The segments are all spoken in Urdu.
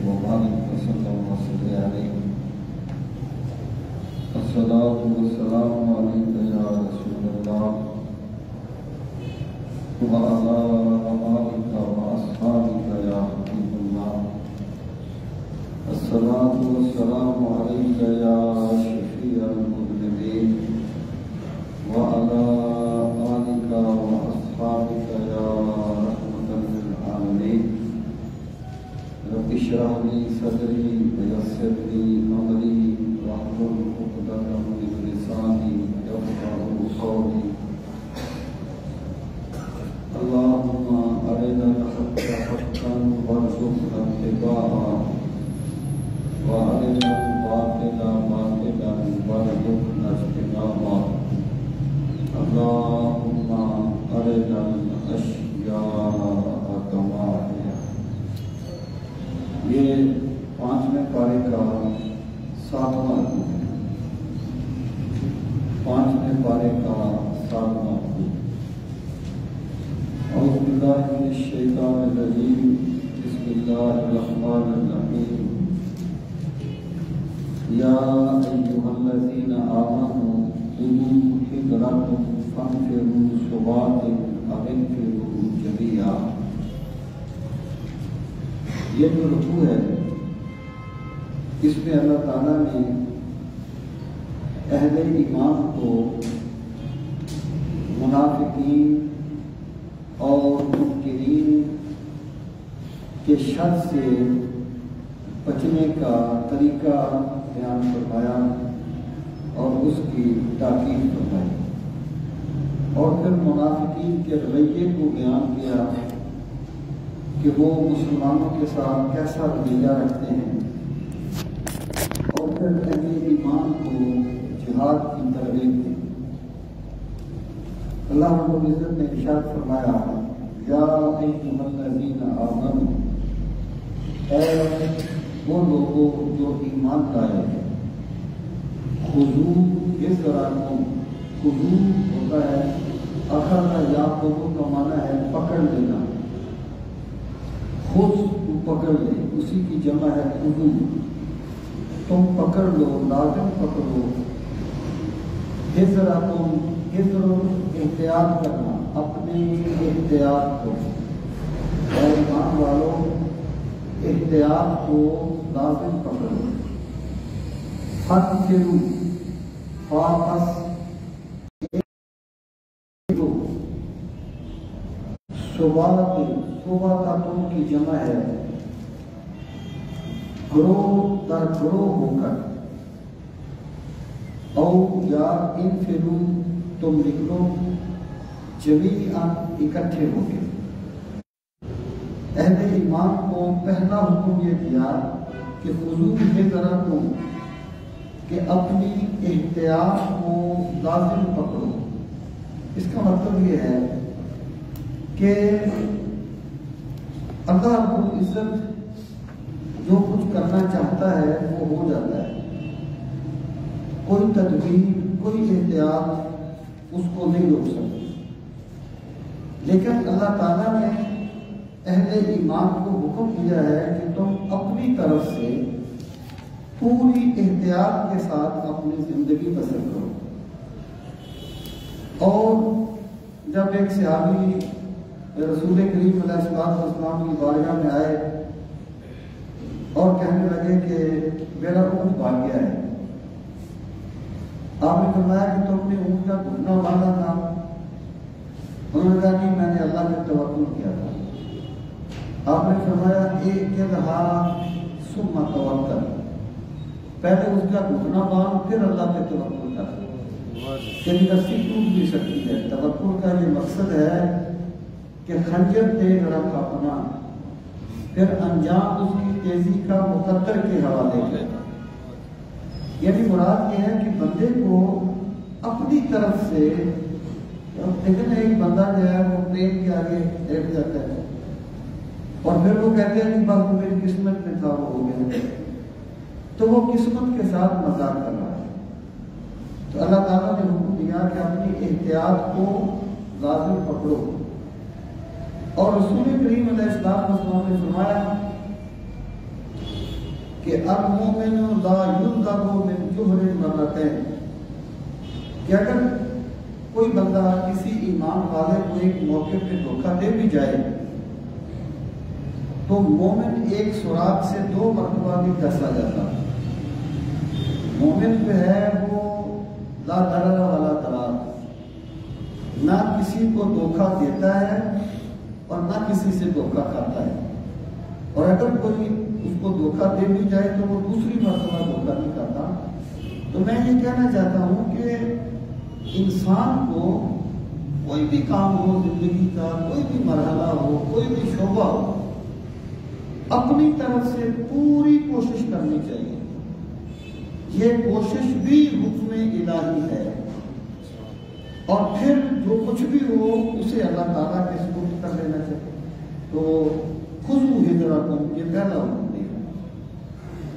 وبارك وسلم وصلى عليه الصلاة والسلام عليك يا رسول الله وعلى آلك وأصحابك يا حبيب الله الصلاة والسلام عليك يا شفيع المذنبين وعلى آلك وأصحابك يا رحمة للعالمين رب اشرح لي صدري ويسر لي أمري واحلل عقدة من لساني يفقهوا قولي اللهم أرنا الحق حقا وارزقنا اتباعه وأرنا الباطل باطلا وارزقنا اجتنابه اللهم أرنا الأشياء كما هي. یہ 5ویں پارے کا 7واں رکوع ہے. 5ویں پارے کا 7واں رکوع. اعوذ باللہ من الشیطان الرجیم بسم اللہ الرحمن الرحیم یا ایھا الذین آمنوا خذوا حذرکم فانفروا ثبات او انفروا جمیعا. یہ جو رکوع ہے اس میں اللہ تعالیٰ نے اہل ایمان کو منافقین اور منکرین کے شر سے بچنے کا طریقہ بیان فرمایا اور اس کی تاکید فرمائی اور پھر منافقین کے رویے کو بیان کیا کہ وہ مسلمانوں کے ساتھ کیسا رویہ رکھتے ہیں اور پھر اہل ایمان کو جہاد کی ترغیب دی. اللہ رب العزت نے ارشاد فرمایا یا ایھا الذین آمنوا، اے وہ لوگوں جو ایمان لائے ہیں، خذوا حذرکم. خذوا ہوتا ہے اخذ یاخذ کا معنی ہے پکڑ لینا. خود پکڑ لے اسی کی جمع ہے خذو. تم پکڑ لو، لازم پکڑو. حذرکم، حذر احتیاط کرنا، اپنی احتیاط کو. اے ایمان والو احتیاط کو لازم پکڑو. فانفروا، فاپس ثبات، ثباتاتوں کی جمع ہے گروہ در گروہ ہو کر. او یا انفرو، تم نکلو جمیعاً اکٹھے ہو کے. اہل ایمان کو پہلا حکم یہ دیا کہ خذوا حذرکم، کہ اپنی احتیاط کو لازم پکڑو. اس کا مطلب یہ ہے کہ اللہ رب العزت جو کچھ کرنا چاہتا ہے وہ ہو جاتا ہے. کوئی تدبیر، کوئی احتیاط اس کو نہیں روک سکتی. لیکن اللہ تعالیٰ نے اہل ایمان کو حکم دیا ہے کہ تم اپنی طرف سے پوری احتیاط کے ساتھ اپنی زندگی بسر کرو. اور جب ایک صحابی رسول کریم علیہ السلام کی بارگاہ میں آئے اور کہنے لگے کہ میرا اونٹ بھاگ گیا ہے. آپ نے فرمایا کہ تم نے اونٹ کا گھٹنا باندھا تھا. انہوں نے کہا کہ میں نے اللہ پہ توکل کیا تھا. آپ نے فرمایا ایک ثم توکل، پہلے اس کا گھٹنا باندھ پھر اللہ پہ توکل کر. یعنی رسی ٹوٹ بھی سکتی ہے. توکل کا یہ مقصد ہے کہ خنجر تیز رکھ اپنا، پھر انجام اس کی تیزی کا مقدر کے حوالے ہے. یعنی مراد یہ ہے کہ بندے کو اپنی طرف سے، لیکن ایک بندہ جو ہے وہ ٹرین کے آگے بیٹھ جاتا ہے اور پھر وہ کہتے ہیں کہ بس میری قسمت میں تھا وہ ہو گیا، تو وہ قسمت کے ساتھ مذاق کر رہا ہے. تو اللہ تعالیٰ نے حکم دیا کہ اپنی احتیاط کو لازم پکڑو. اور رسول کریم علیہ السلام نے فرمایا کہ المومن لا یلدغ من جحر مرتين، کہ اگر کوئی بندہ کسی ایمان والے کو ایک موقع پہ دھوکہ دے بھی جائے تو مومن ایک سوراخ سے 2 مرتبہ بھی ڈسا جاتا ہے۔ مومن جو ہے وہ لا ضرر ولا ضرار، نہ کسی کو دھوکہ دیتا ہے اور نہ کسی سے دھوکہ کھاتا ہے، اور اگر کوئی اس کو دھوکہ دے بھی جائے تو وہ دوسری مرتبہ دھوکہ نہیں کھاتا۔ تو میں یہ کہنا چاہتا ہوں کہ انسان کو کوئی بھی کام ہو، زندگی کا کوئی بھی مرحلہ ہو، کوئی بھی شعبہ ہو، اپنی طرف سے پوری کوشش کرنی چاہیے۔ یہ کوشش بھی حکم الہی ہے، اور پھر جو کچھ بھی ہو اسے اللہ تعالیٰ کے سپرد کر لینا چاہیے۔ تو خذوا حذرکم، یہ پہلا حکم دیا۔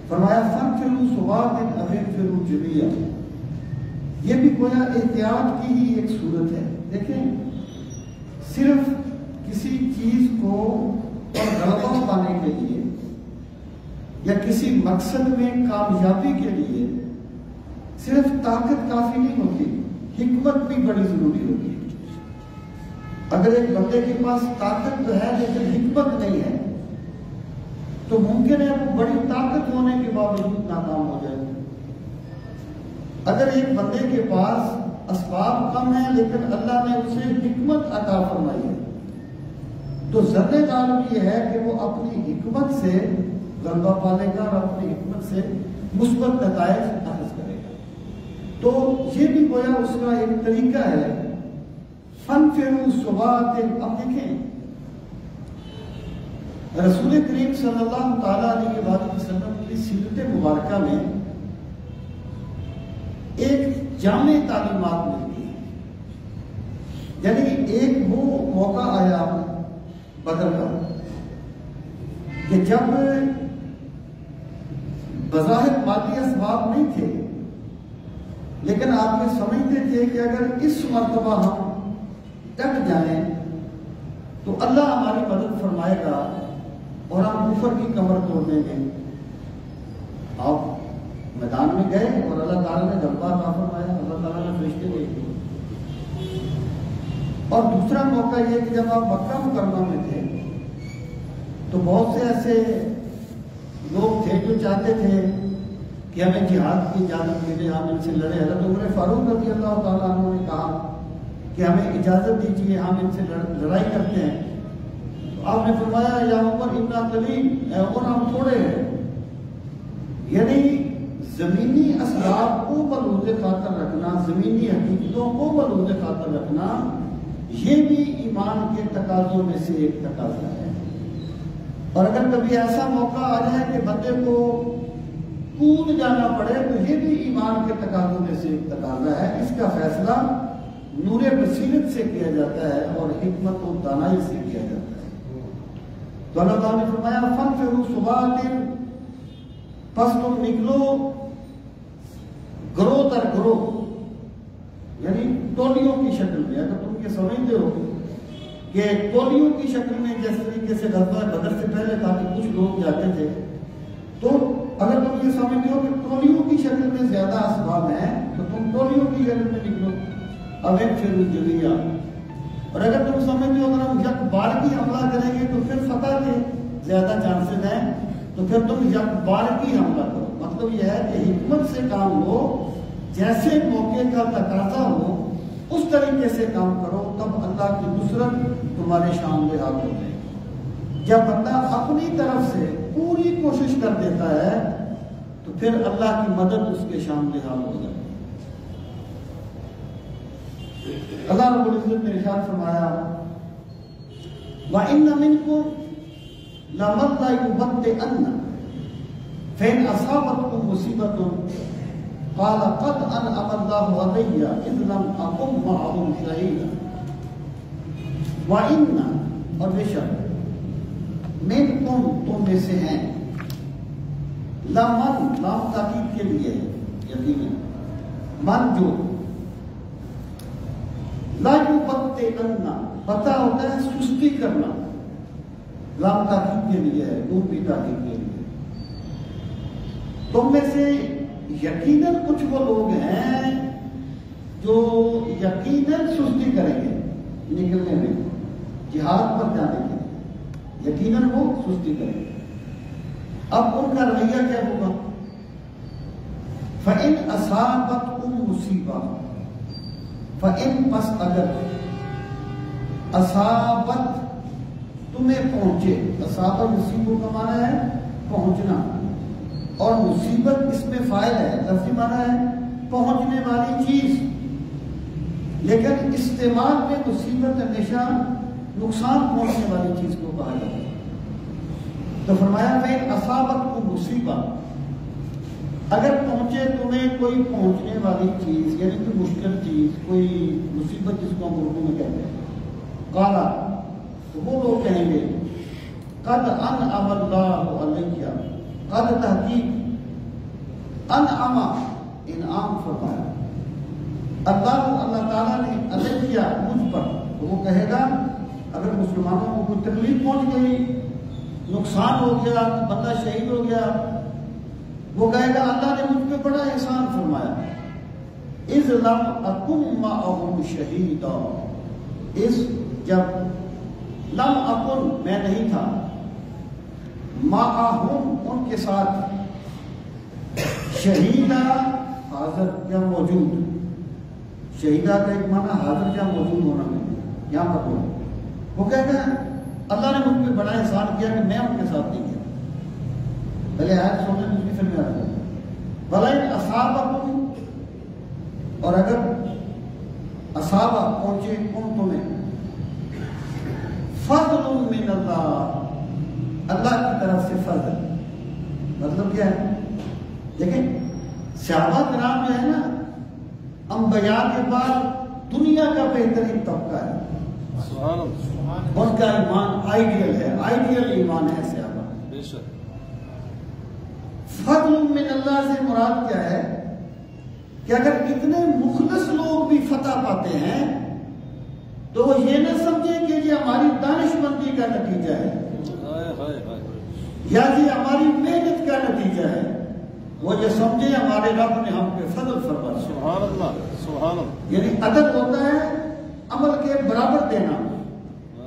فرمایا فانفروا ثبات او انفروا جميعا، یہ بھی گویا احتیاط کی ہی ایک صورت ہے۔ دیکھیں، صرف کسی چیز کو اور غلبہ پانے کے لیے یا کسی مقصد میں کامیابی کے لیے صرف طاقت کافی نہیں ہوتی، حکمت بھی بڑی ضروری ہوتی ہے۔ اگر ایک بندے کے پاس طاقت تو ہے لیکن حکمت نہیں ہے تو ممکن ہے وہ بڑی طاقت ہونے کے باوجود ناکام ہو جائے۔ اگر ایک بندے کے پاس اسباب کم ہیں لیکن اللہ نے اسے حکمت عطا فرمائی ہے تو ذرے غالب یہ ہے کہ وہ اپنی حکمت سے غلبہ پالے گا اور اپنی حکمت سے مثبت نتائج حاصل کرے گا۔ تو یہ بھی گویا اس کا ایک طریقہ ہے۔ فانفروا ثبات، اب دیکھیں رسول کریم صلی اللہ تعالیٰ علیہ وسلم کی سیرت مبارکہ میں ایک جامع تعلیمات ملتی ہیں، یعنی ایک وہ موقع آیا بدر کا کہ جب بظاہر مادی اسباب نہیں تھے لیکن آپ یہ سمجھتے تھے کہ اگر اس مرتبہ ہم ڈٹ جائیں تو اللہ ہماری مدد فرمائے گا اور ہم کفر کی کمر توڑ دیں گے۔ آپ میدان میں گئے اور اللہ تعالیٰ نے غلبہ عطا فرمایا، اللہ تعالیٰ نے فرشتے بھیج دیے۔ اور دوسرا موقع یہ کہ جب آپ مکہ مکرمہ میں تھے تو بہت سے ایسے لوگ تھے جو چاہتے تھے کہ ہمیں جہاد کی اجازت ملے، ہم ان سے لڑیں۔ حضرت عمر فاروق رضی اللہ تعالیٰ عنہ نے کہا کہ ہمیں اجازت دیجیے، ہم ان سے لڑائی کرتے ہیں۔ تو آپ نے فرمایا یا عمر انا قلیل، اے عمر ہم تھوڑے ہیں۔ یعنی زمینی اسباب کو ملحوظ خاطر رکھنا، زمینی حقیقتوں کو ملحوظ خاطر رکھنا، یہ بھی ایمان کے تقاضوں میں سے ایک تقاضا ہے۔ اور اگر کبھی ایسا موقع آ جائے کہ بندے کو کود جانا پڑے تو یہ بھی ایمان کے تقاضوں میں سے ایک تقاضا ہے۔ اس کا فیصلہ نور بصیرت سے کیا جاتا ہے اور حکمت و دانائی سے کیا جاتا ہے۔ تو اللہ تعالیٰ نے فرمایا فانفروا ثبات، پس تم نکلو گروہ تر گروہ، یعنی ٹولیوں کی شکل میں۔ اگر تم یہ سمجھتے ہو کہ ٹولیوں کی شکل میں جس طریقے سے غزوہ بدر سے پہلے تھا کہ کچھ لوگ جاتے تھے، تو اگر تم یہ سمجھتے ہو کہ ٹولیوں کی شکل میں زیادہ اسباب ہیں تو تم ٹولیوں کی شکل میں نکلو، اب انفروا جميعا۔ اور اگر تم سمجھتے ہو اگر ہم یک بار کی حملہ کریں گے تو پھر فتح کے زیادہ چانسز ہیں تو پھر تم یک بار کی حملہ کرو۔ مطلب یہ ہے کہ حکمت سے کام لو، جیسے موقع کا تقاضا ہو اس طریقے سے کام کرو، تب اللہ کی نصرت تمہارے سامنے حاضر ہو جائے گی۔ جب بندہ اپنی طرف سے پوری کوشش کر دیتا ہے تو پھر اللہ کی مدد اس کے سامنے حاضر ہو جائے گی۔ اللہ رب العزت نے ارشاد فرمایا وَإِنَّ مِنْكُمْ لَمَن لَّيُبَطِّئَنَّ فَإِنْ أَصَابَتْكُم مُّصِيبَةٌ قال قد انعم الله علي اذ لم اقم معهم شهيدا وان، اور بے شک منکم، تم میں سے ہیں، لمن، لام تاکید کے لیے یقیناً، من جو، لا یبطئن، پتہ ہوتا ہے سستی کرنا، لام تاکید کے لیے ہے، نون بھی تاکید کے لیے، تم میں سے یقیناً کچھ وہ لوگ ہیں جو یقیناً سستی کریں گے نکلنے میں، جہاد پر جانے کے لیے یقیناً وہ سستی کریں گے۔ اب ان کا رویہ کیا ہوگا؟ فَإِنْ أَصَابَتْكُمْ مُصِیبَةٌ، فَإِنْ پس اگر اصابت تمہیں پہنچے، اصابت مصیبوں کا معنی ہے پہنچنا، اور مصیبت اس میں فاعل ہے، لفظی معنی ہے پہنچنے والی چیز، لیکن استعمال میں مصیبت ہمیشہ نقصان پہنچنے والی چیز کو کہا جاتا ہے۔ تو فرمایا فَإِنْ أَصَابَتْكُمْ مُصِیبَةٌ، اگر پہنچے تمہیں کوئی پہنچنے والی چیز، یعنی کوئی مشکل چیز، کوئی مصیبت جس کو ہم اردو میں کہتے ہیں، قالا، تو وہ لوگ کہیں گے قد انعم اللہ علیہ، قد تحقیق انعم انعام فرمایا اللہ تعالیٰ نے علیہ مجھ پر، تو وہ کہے گا اگر مسلمانوں کو کوئی تکلیف پہنچ گئی، نقصان ہو گیا، بندہ شہید ہو گیا، وہ کہے گا اللہ نے مجھ پہ بڑا احسان فرمایا۔ اذ لم اکن معہم شہیدا، اس جب لم اکن میں نہیں تھا، معہم ان کے ساتھ، شہیدہ حاضر یا موجود، شہیدہ کا ایک معنی حاضر یا موجود ہونا میں یہاں پر ہو، وہ کہتے ہیں اللہ نے مجھ پہ بڑا احسان کیا کہ میں ان کے ساتھ نہیں گیا۔ پہلے آیت سونے میں اس کی فلم آتا ہے بلائن اصابکم، اور اگر اصابہ پہنچے ان تمہیں، فضل من اللہ، اللہ کی طرف سے فضل، مطلب کیا ہے؟ لیکن صحابہ کرام جو ہے نا، انبیاء کے بعد دنیا کا بہترین طبقہ ہے، ان کا ایمان آئیڈیل ہے، آئیڈیل ایمان ہے صحابہ۔ فضل من اللہ سے مراد کیا ہے کہ اگر اتنے مخلص لوگ بھی فتح پاتے ہیں تو وہ یہ نہ سمجھیں کہ یہ ہماری دانش مندی کا نتیجہ ہے یا یہ ہماری محنت کا نتیجہ ہے، وہ یہ سمجھے ہمارے رب نے ہم پہ فضل فرمایا۔ سبحان اللہ، سبحان اللہ۔ یعنی عدد ہوتا ہے عمل کے برابر دینا،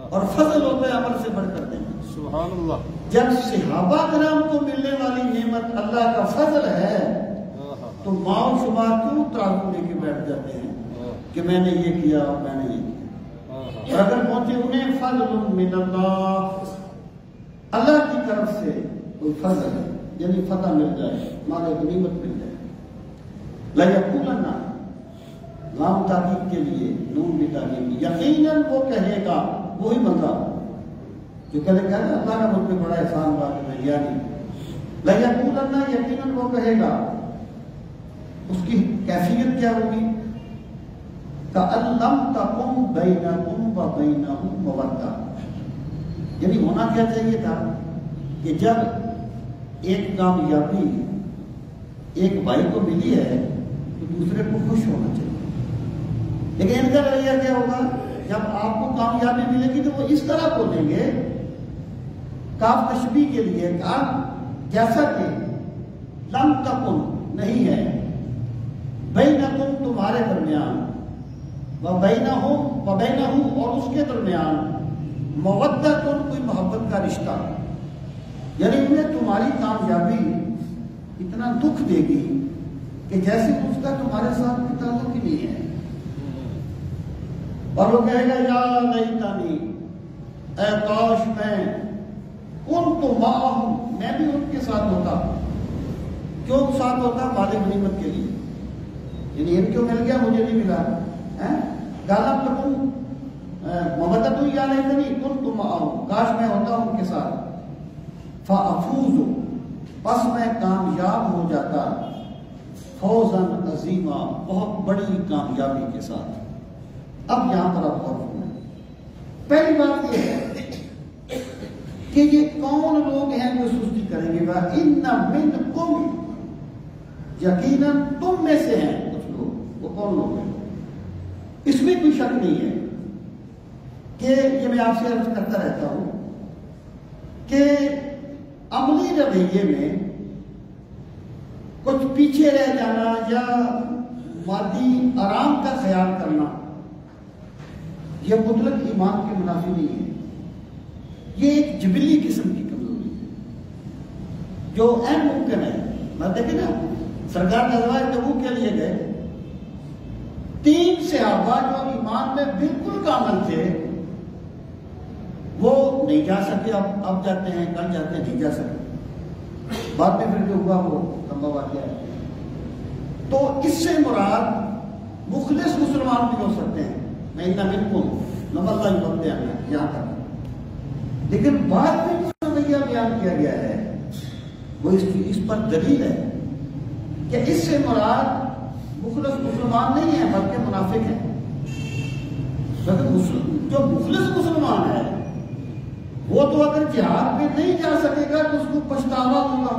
اور فضل ہوتا ہے عمل سے بڑھ کر دینا۔ سبحان اللہ۔ جب صحابہ کرام کو ملنے والی نعمت اللہ کا فضل ہے تو ماؤ شمار کیوں ترازو لے کے بیٹھ جاتے ہیں کہ میں نے یہ کیا اور میں نے یہ کیا؟ اور اگر پہنچے انہیں فضل من اللہ، اللہ کی طرف سے کوئی فضل ہے، یعنی فتح مل جائے، مال غنیمت مل جائے، لَيَقُولَنَّ، لام تاکید کے لیے، نون بھی تاکید، یقیناً وہ کہے گا، وہی بندہ جو کہے گا اللہ کا مجھ پہ بڑا احسان ہوا کہ میں گیا نہیں، لَيَقُولَنَّ، یقیناً وہ کہے گا۔ اس کی کیفیت کیا ہوگی؟ كَأَن لَّمْ تَكُن بَيْنَكُمْ وَبَيْنَهُ مَوَدَّةٌ، یعنی ہونا کیا چاہیے تھا کہ جب ایک کامیابی ایک بھائی کو ملی ہے تو دوسرے کو خوش ہونا چاہیے، لیکن ان کا رویہ کیا ہوگا؟ جب آپ کو کامیابی ملے گی تو وہ اس طرح بولیں گے، کاف تشبیہ کے لیے، کاف جیسا کہ لم تکن نہیں ہے، بینکم تمہارے درمیان، وبینہم اور اس کے درمیان، مودۃ کوئی محبت کا رشتہ، یعنی انہیں تمہاری کامیابی اتنا دکھ دے گی کہ جیسے اس کا تمہارے ساتھ کوئی تعلق ہی نہیں ہے، اور وہ کہے گا یا لیتنی، اے کاش میں کنت معہم، میں بھی ان کے ساتھ ہوتا۔ کیوں ساتھ ہوتا؟ مال غنیمت کے لیے، یعنی ان کو مل گیا مجھے نہیں ملا، غالب تکن مودۃ یا لیتنی کنت معہم، کاش میں ہوتا ان کے ساتھ، فافوز، پس میں کامیاب ہو جاتا، فوزا عظیما، بہت بڑی کامیابی کے ساتھ۔ اب یہاں پر آپ غور کریں، پہلی بات یہ ہے کہ یہ کون لوگ ہیں جو سستی کریں گے؟ وَإِنَّ مِنْكُمْ، یقیناً تم میں سے ہیں کچھ لوگ، وہ کون لوگ ہیں؟ اس میں کوئی شک نہیں ہے کہ یہ میں آپ سے عرض کرتا رہتا ہوں کہ عملی رویے میں کچھ پیچھے رہ جانا یا مادی آرام کا خیال کرنا یہ مطلق ایمان کے منافی نہیں ہے. یہ ایک جبلی قسم کی کمزوری ہے جو عین ممکن ہے. میں دیکھیں نا سرکار غزوہ تبوک کے لیے گئے, 3 صحابہ جو ایمان میں بالکل کامل تھے وہ نہیں جا سکے. اب جاتے ہیں, کل جاتے ہیں, نہیں جا سکے. بعد میں پھر جو ہوا وہ لمبا واقعہ ہے. تو اس سے مراد مخلص مسلمان بھی ہو سکتے ہیں, نہیں نہ بالکل نمبر اللہ بنتے ہیں یہاں تک. لیکن بعد میں جو رویہ بیان کیا گیا ہے وہ اس پر دلیل ہے کہ اس سے مراد مخلص مسلمان نہیں ہے بلکہ منافق ہے. جو مخلص مسلمان ہے وہ تو اگر جہاد پہ نہیں جا سکے گا تو اس کو پچھتاوا ہوگا.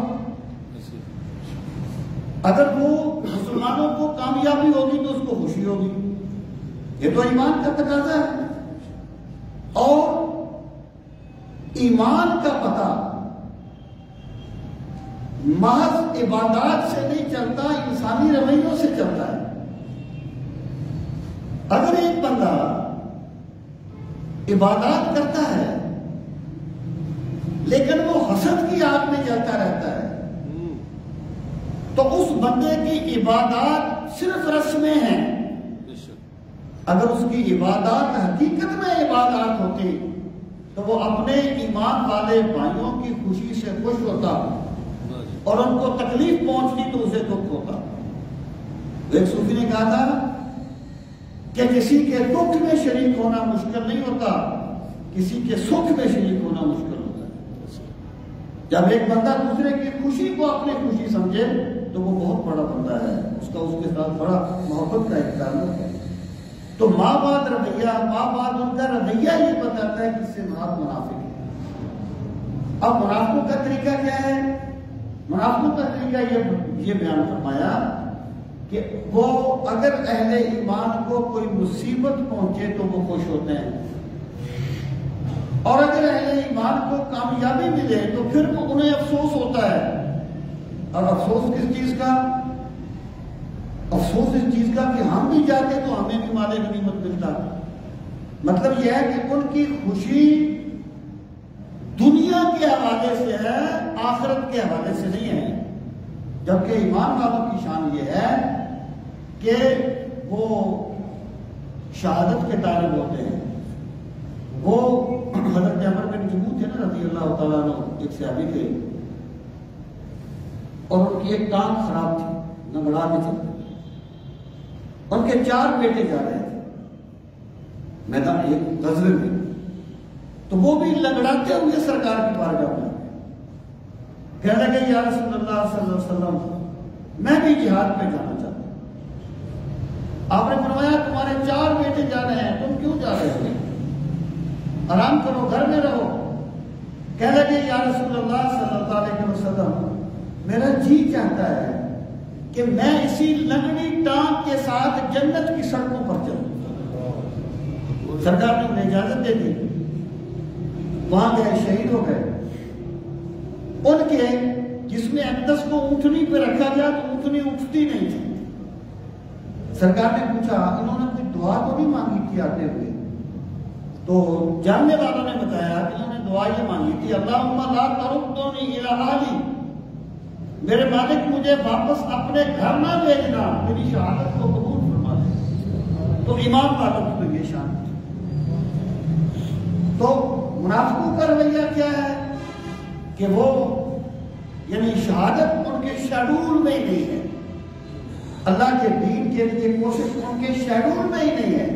اگر وہ مسلمانوں کو کامیابی ہوگی تو اس کو خوشی ہوگی. یہ تو ایمان کا تقاضا ہے. اور ایمان کا پتہ محض عبادات سے نہیں چلتا, انسانی رویوں سے چلتا ہے. اگر ایک بندہ عبادات کرتا ہے لیکن وہ حسد کی آگ میں جلتا رہتا ہے تو اس بندے کی عبادات صرف رسمیں ہیں. اگر اس کی عبادات حقیقت میں عبادات ہوتی تو وہ اپنے ایمان والے بھائیوں کی خوشی سے خوش ہوتا اور ان کو تکلیف پہنچتی تو اسے دکھ ہوتا. ایک صوفی نے کہا تھا کہ کسی کے دکھ میں شریک ہونا مشکل نہیں ہوتا, کسی کے سکھ میں شریک ہونا مشکل ہوتا ہے. جب ایک بندہ دوسرے کی خوشی کو اپنی خوشی سمجھے تو وہ بہت بڑا بندہ ہے, اس کا اس کے ساتھ بڑا محبت کا ایک تعلق ہے. تو ماں باپ رویہ, ماں باپ ان کا رویہ یہ بتاتا ہے کہ اس سے مراد منافق ہے. اب منافقوں کا طریقہ کیا ہے؟ منافقوں کا طریقہ یہ بیان فرمایا کہ وہ اگر اہل ایمان کو کوئی مصیبت پہنچے تو وہ خوش ہوتے ہیں, اور اگر اہل ایمان کو کامیابی ملے تو پھر انہیں افسوس ہوتا ہے. اور افسوس کس چیز کا؟ افسوس اس چیز کا کہ ہم بھی جاتے تو ہمیں بھی مال غنیمت ملتا. مطلب یہ ہے کہ ان کی خوشی دنیا کے حوالے سے ہے, آخرت کے حوالے سے نہیں ہے. جبکہ ایمان والوں کی شان یہ ہے کہ وہ شہادت کے طالب ہوتے ہیں. وہ حضرت عمر بن جموح تھے نا رضی اللہ تعالیٰ عنہ, ایک صحابی تھے, اور ان کی ایک ٹانگ خراب تھی, لنگڑا کے چلتے. ان کے 4 بیٹے جا رہے تھے میدان ایک غزوے میں, تو وہ بھی لنگڑاتے ہوئے سرکار کی بارگاہ میں کہنے لگے یا رسول اللہ صلی اللہ علیہ وسلم میں بھی جہاد پہ جانا چاہتا ہوں. آپ نے فرمایا تمہارے 4 بیٹے جا رہے ہیں, تم کیوں جا رہے ہو؟ آرام کرو, گھر میں رہو. کہنے لگے یا رسول اللہ صلی اللہ علیہ وسلم میرا جی چاہتا ہے کہ میں اسی لنگڑی ٹانگ کے ساتھ جنت کی سڑکوں پر چلوں. سرکار نے انہیں اجازت دے دی. وہاں گئے, شہید ہو گئے. ان کے جس میں اقدس کو اونٹنی پہ رکھا گیا تو اونٹنی اٹھتی نہیں تھی. سرکار نے پوچھا انہوں نے کوئی دعا تو نہیں مانگی تھی آتے ہوئے؟ تو جاننے والوں نے بتایا کہ انہوں نے دعا یہ مانگی تھی اللہم لا تردنی الی اہلی, میرے مالک مجھے واپس اپنے گھر نہ بھیجنا, میری شہادت کو قبول فرما دے. تو ایمان والوں کی تو یہ شان تھی. تو منافقوں کا رویہ کیا ہے کہ وہ یعنی شہادت ان کے شیڈول میں ہی نہیں ہے, اللہ کے دین کے لیے کوشش ان کے شیڈول میں ہی نہیں ہے.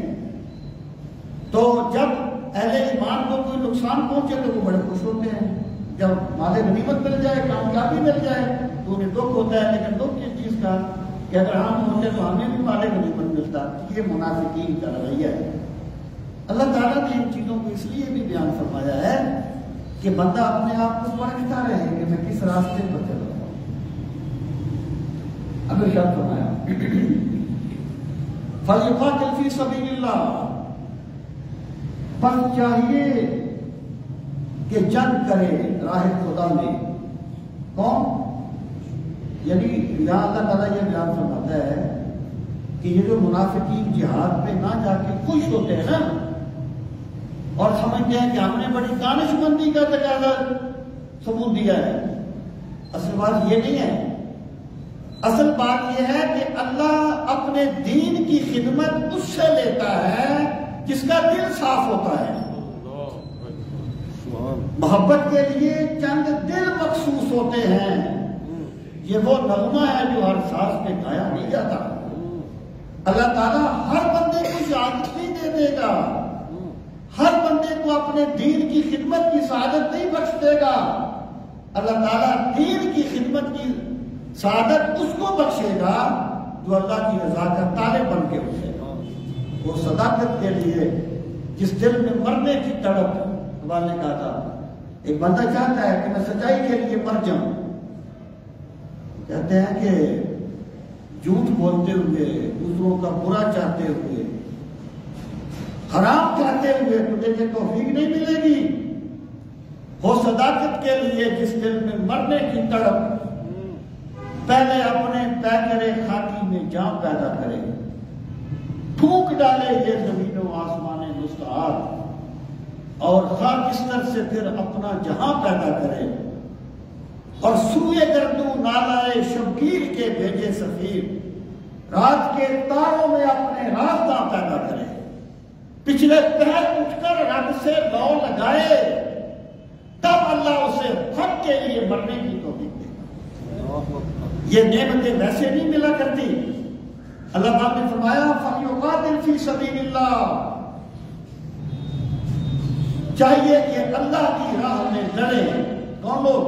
تو جب اہل ایمان کو کوئی نقصان پہنچے تو وہ بڑے خوش ہوتے ہیں, جب مال غنیمت مل جائے, کامیابی مل جائے تو انہیں دکھ ہوتا ہے. لیکن دکھ کس چیز کا کہ اگر ہم ہوتے تو ہمیں بھی مال غنیمت ملتا. یہ منافقین کا رویہ ہے. اللہ تعالیٰ نے ان چیزوں کو اس لیے بھی بیان فرمایا ہے کہ بندہ اپنے آپ کو پرکھتا رہے کہ میں کس راستے پر چل رہا ہوں. اب ارشاد فرمایا فَلْيُقَاتِلْ فِي سَبِيلِ اللَّهِ, بس چاہیے کہ جنگ کرے راہ خدا میں. کون؟ یعنی یہاں اللہ تعالیٰ یہ بیان فرماتا ہے کہ یہ جو منافقین جہاد پہ نہ جا کے خوش ہوتے ہیں نا اور سمجھتے ہیں کہ ہم نے بڑی دانش مندی کا تقاضا ثبوت دیا ہے، اصل بات یہ نہیں ہے۔ اصل بات یہ ہے کہ اللہ اپنے دین کی خدمت اس سے لیتا ہے جس کا دل صاف ہوتا ہے۔ محبت کے لیے چند دل مخصوص ہوتے ہیں، یہ وہ نغمہ ہے جو ہر ساز پہ گایا نہیں جاتا۔ اللہ تعالیٰ ہر بندے کو شہادت نہیں دے دے گا، ہر بندے کو اپنے دین کی خدمت کی سعادت نہیں بخش دے گا۔ اللہ تعالیٰ دین کی خدمت کی سعادت اس کو بخشے گا جو اللہ کی رضا کا طالب بن کے اٹھے گا۔ وہ صداقت کے لیے جس دل میں مرنے کی تڑپ، اقبال نے کہا تھا ایک بندہ چاہتا ہے کہ میں سچائی کے لیے مر جاؤں، کہتے ہیں کہ جھوٹ بولتے ہوئے، دوسروں کا برا چاہتے ہوئے، حرام چاہتے ہوئے تجھے یہ توفیق نہیں ملے گی۔ ہو صداقت کے لیے جس دل میں مرنے کی تڑپ، پہلے اپنے پیکرے خاکی میں جان پیدا کرے، پھونک ڈالے یہ زمین و آسمان مستعار، اور خاکستر سے پھر اپنا جہاں پیدا کرے، اور سوئے گردوں نالائے شبگیر کے بھیجے سفیر، رات کے تاروں میں اپنے راستہ پیدا کرے، پچھلے پہر اٹھ کر رب سے لو لگائے، تب اللہ اسے حق کے لیے مرنے کی توفیق دے گا۔ یہ نعمتیں ویسے نہیں ملا کرتی۔ اللہ پاک نے فرمایا فَلْيُقَاتِلْ فِي سَبِيلِ اللَّهِ، چاہیے کہ اللہ کی راہ میں لڑے کون لوگ؟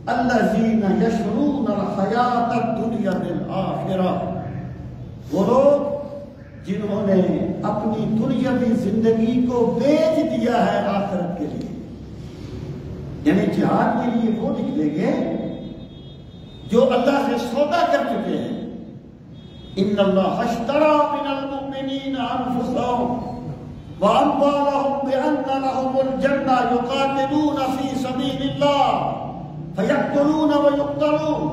الَّذِينَ يَشْرُونَ الْحَيَاةَ الدُّنْيَا بِالْآخِرَةِ، وہ لوگ جنہوں نے اپنی دنیاوی زندگی کو بیچ دیا ہے آخرت کے لیے، یعنی جہاد کے لیے وہ نکلیں گے جو اللہ سے سودا کر چکے ہیں۔ ان اللہ اشترى من المؤمنین انفسهم واموالهم بان لهم الجنہ یقاتلون فی سبیل اللہ فیقتلون ویقتلون،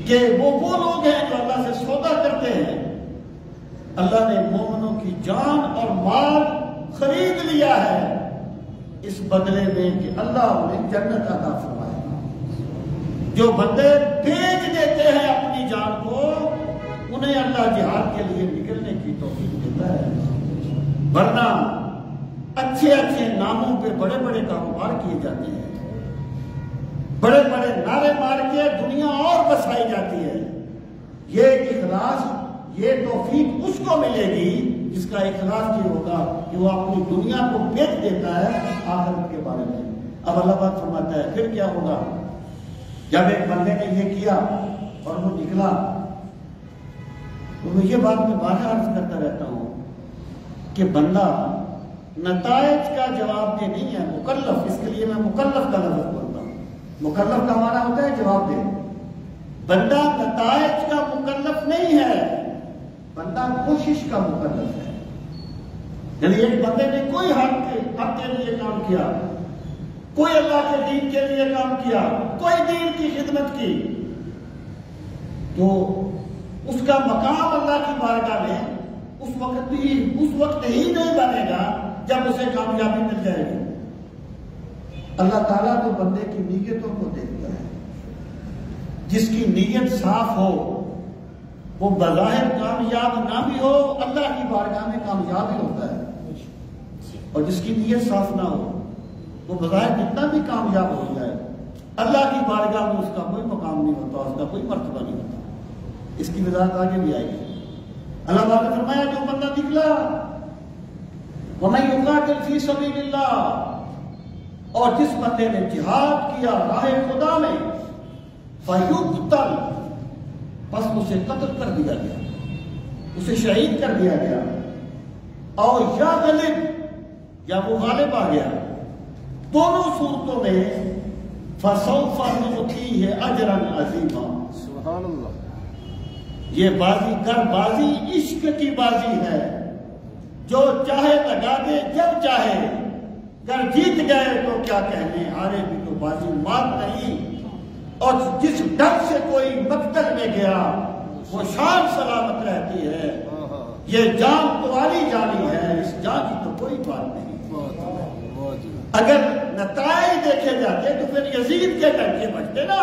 کہ وہ لوگ ہیں جو اللہ سے سودا کرتے ہیں، اللہ نے مومنوں کی جان اور مال خرید لیا ہے اس بدلے میں کہ اللہ انہیں جنت عطا فرمائے گا۔ جو بندے بیچ دیتے ہیں اپنی جان کو، انہیں اللہ جہاد کے لیے نکلنے کی توفیق دیتا ہے، ورنہ اچھے اچھے ناموں پہ بڑے بڑے کاروبار کیے جاتے ہیں، بڑے بڑے نعرے مار کے دنیا اور بسائی جاتی ہے۔ یہ اخلاص، یہ توفیق اس کو ملے گی جس کا اخلاص یہ ہوگا کہ وہ اپنی دنیا کو بیچ دیتا ہے آخرت کے بارے میں۔ اب اللہ پاک فرماتا ہے پھر کیا ہوگا؟ جب ایک بندے نے یہ کیا اور وہ نکلا، تو میں یہ بات میں بارہ عرض کرتا رہتا ہوں کہ بندہ نتائج کا جواب دہ نہیں ہے، مکلف، اس کے لیے میں مکلف کا لفظ بولتا ہوں۔ مکلف کا معنی ہوتا ہے جواب دہ، بندہ نتائج کا مکلف نہیں ہے، بندہ کوشش کا مکلف ہے۔ یعنی ایک بندے نے کوئی حق کے لیے کام کیا، کوئی اللہ کے دین کے لیے کام کیا، کوئی دین کی خدمت کی، تو اس کا مقام اللہ کی بارگاہ میں اس وقت ہی نہیں بنے گا جب اسے کامیابی مل جائے گی۔ اللہ تعالیٰ تو بندے کی نیتوں کو دیکھتا ہے، جس کی نیت صاف ہو وہ بظاہر کامیاب نہ بھی ہو، اللہ کی بارگاہ میں کامیاب ہی ہوتا ہے، اور جس کی نیت صاف نہ ہو وہ بظاہر کتنا بھی کامیاب ہو جائے، اللہ کی بارگاہ میں اس کا کوئی مقام نہیں ہوتا، اس کا کوئی مرتبہ نہیں ہوتا۔ اس کی وضاحت آگے بھی آئے گی۔ اللہ تعالیٰ نے فرمایا جو بندہ نکلا وَمَن يُقَاتِلْ فِي سَبِيلِ اللَّهِ، اور جس بندے نے جہاد کیا راہ خدا میں، فَيُقْتَلْ، بس اسے قتل کر دیا گیا، اسے شہید کر دیا گیا، اور یا غالب، یا وہ غالب آ گیا، دونوں صورتوں میں فَسَوْفَ نُؤْتِيهِ أَجْرًا عَظِيمًا۔ سبحان اللہ۔ یہ بازی گر بازی عشق کی بازی ہے، جو چاہے لگا دے جب چاہے، گر جیت گئے تو کیا کہنے، ہارے بھی تو بازی مات نہیں۔ اور جس ڈر سے کوئی مقتل میں گیا وہ شان سلامت رہتی ہے. یہ جان تمہاری جانی ہے، اس جان کی تو کوئی بات نہیں. اگر نتائج دیکھے جاتے تو پھر یزید کے ڈنکے بجتے نا.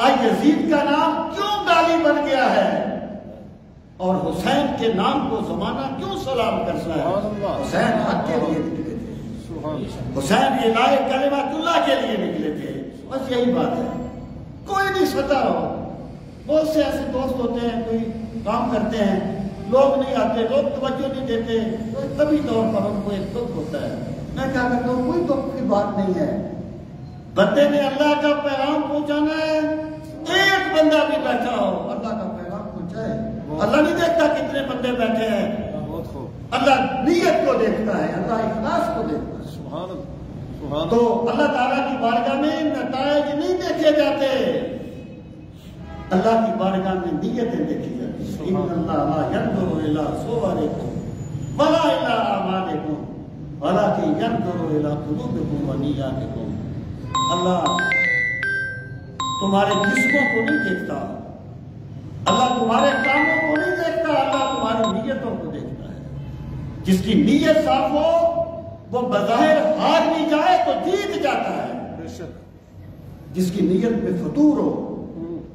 آج یزید کا نام کیوں گالی بن گیا ہے اور حسین کے نام کو زمانہ کیوں سلام کرتا ہے؟ حسین حق کے لیے نکلے تھے، حسین یہ لائے کلمات اللہ کے لیے نکلے تھے. بس یہی بات ہے. کوئی نہیں ستا ہو. بہت سے ایسے دوست ہوتے ہیں، کوئی کام کرتے ہیں، لوگ نہیں آتے، لوگ توجہ نہیں دیتے، تو کبھی طور پر ان کو ایک دکھ ہوتا ہے. میں کیا کرتا ہوں، کوئی دکھ کی بات نہیں ہے. بندے نے اللہ کا پیغام پہنچانا ہے. ایک بندہ بھی بیٹھا ہو اللہ کا پیغام پہنچائے. اللہ نہیں دیکھتا کتنے بندے بیٹھے ہیں، اللہ نیت کو دیکھتا ہے، اللہ اخلاص کو دیکھتا ہے. تو اللہ تعالیٰ کی بارگاہ میں نتائج نہیں دیکھے جاتے، اللہ کی بارگاہ میں نیتیں دیکھی جاتی ہیں. ان اللہ لا ينظر الى صورکم ولا الى اعمالکم ولکن ينظر الى قلوبکم ونیاتکم. اللہ تمہارے جسموں کو نہیں دیکھتا، اللہ تمہارے کاموں کو نہیں دیکھتا، اللہ تمہاری نیتوں کو دیکھتا ہے. جس کی نیت صاف ہو وہ بظاہر ہار بھی جائے تو جیت جاتا ہے. جس کی نیت میں فتور ہو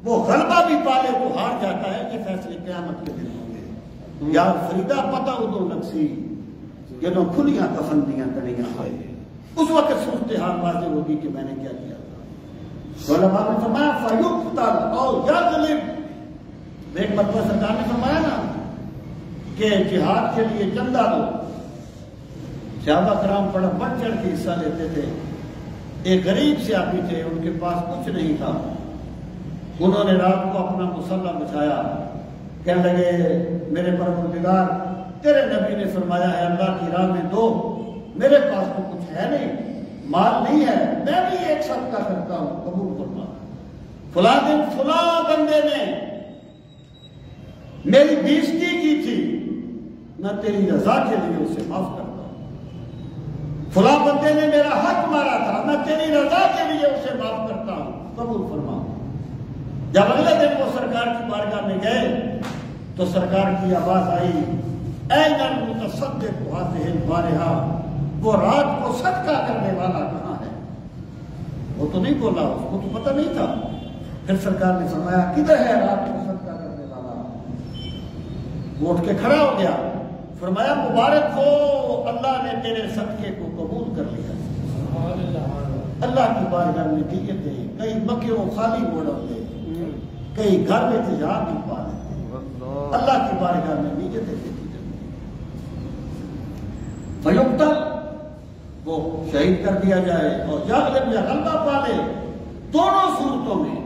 وہ غلبہ بھی پالے تو ہار جاتا ہے. یہ فیصلے قیامت کے دن ہوں گے. یا فریدہ پتہ ادو نقصی جدوں کھلیاں کفن دیاں تڑیاں آئے، اس وقت صورتحال واضح ہوگی کہ میں نے کیا کیا تھا. علماء نے فرمایا فیقتل او یغلب. ایک مرتبہ سرکار نے فرمایا نا کہ جہاد کے لیے چندہ دو. صحابہ کرام بڑا بڑھ چڑھ کے حصہ لیتے تھے. ایک غریب سے آدمی تھے، ان کے پاس کچھ نہیں تھا. انہوں نے رات کو اپنا مصلح بچھایا، کہنے لگے میرے پروردگار تیرے نبی نے فرمایا ہے اللہ کی راہ میں دو، میرے پاس تو کچھ ہے نہیں، مال نہیں ہے، میں بھی ایک صدقہ کرتا ہوں، قبول فرما. فلاں دن فلاں بندے نے میری بےزتی کی تھی، میں تیری رضا کے لیے اسے معاف کرتا ہوں. فلاں بندے نے میرا حق مارا تھا، میں تیری رضا کے لیے اسے معاف کرتا ہوں، قبول فرما. جب اگلے دن وہ سرکار کی بارگاہ میں گئے تو سرکار کی آواز آئی این المتصدق هذه البارحة. وہ رات کو صدقہ کرنے والا کہاں ہے؟ وہ تو نہیں بولا، اس کو تو پتہ نہیں تھا. پھر سرکار نے فرمایا کدھر ہے رات کو صدقہ کرنے والا؟ وہ اٹھ کے کھڑا ہو گیا. فرمایا مبارک ہو، اللہ نے تیرے صدقے کو قبول کر لیا. اللہ کی بارگاہ میں نیتیں، کئی مکے و خالی موڑ کئی گھر میں تجارت نہیں پا لیتے. اللہ کی بارگاہ میں نیتیں دیکھی جاتی. فیقتل، وہ شہید کر دیا جائے، اور یغلب یا غلبہ پالے. دونوں صورتوں میں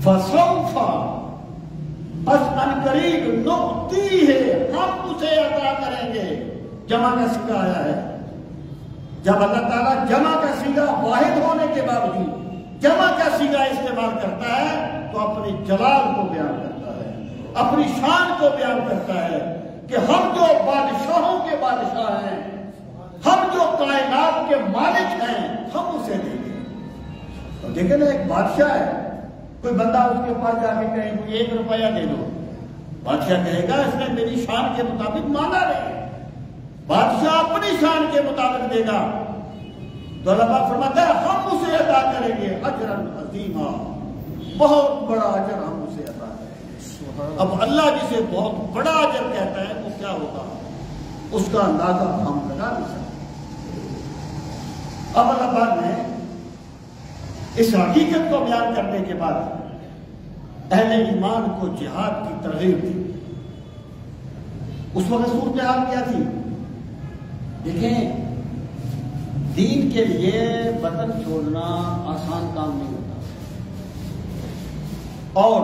فسوف، بس ان قریب نعطی ہے، ہم اسے عطا کریں گے. جمع کا صیغہ آیا ہے. جب اللہ تعالیٰ جمع کا صیغہ واحد ہونے کے باوجود جمع کا صیغہ استعمال کرتا ہے تو اپنی جلال کو بیان کرتا ہے، اپنی شان کو بیان کرتا ہے کہ ہم جو بادشاہوں کے بادشاہ ہیں، ہم جو کائنات کے مالک ہیں، ہم اسے دیں گے. تو دیکھیں نا، ایک بادشاہ ہے، کوئی بندہ اس کے پاس جا کے کہے مجھے 1 روپیہ دے دو، بادشاہ کہے گا اس نے میری شان کے مطابق مانگا نہیں. بادشاہ اپنی شان کے مطابق دے گا. تو اللہ فرماتا ہے ہم اسے عطا کریں گے اجرا عظیما، بہت بڑا اجر ہم اسے عطا کریں گے. اب اللہ جسے بہت بڑا اجر کہتا ہے وہ کیا ہوگا، اس کا اندازہ ہم لگا نہیں سکتے. اب اللہ پاک نے اس حقیقت کو بیان کرنے کے بعد اہل ایمان کو جہاد کی ترغیب دی. اس وقت صورتحال کیا تھی؟ دیکھیں، دین کے لیے وطن چھوڑنا آسان کام نہیں ہوتا، اور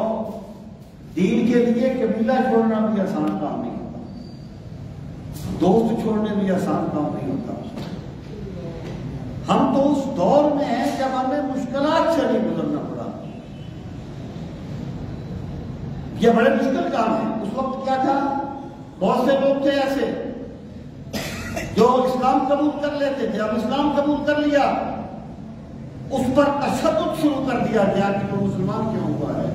دین کے لیے قبیلہ چھوڑنا بھی آسان کام نہیں ہوتا، دوست چھوڑنے بھی آسان کام نہیں ہوتا. ہم تو اس دور میں ہیں جب ہمیں مشکلات سے نہیں گزرنا پڑا. یہ بڑے مشکل کام ہے. اس وقت کیا تھا، بہت سے لوگ تھے ایسے جو اسلام قبول کر لیتے تھے. اب اسلام قبول کر لیا، اس پر تشدد شروع کر پوچھا گیا کہ تو مسلمان کیوں ہوا ہے؟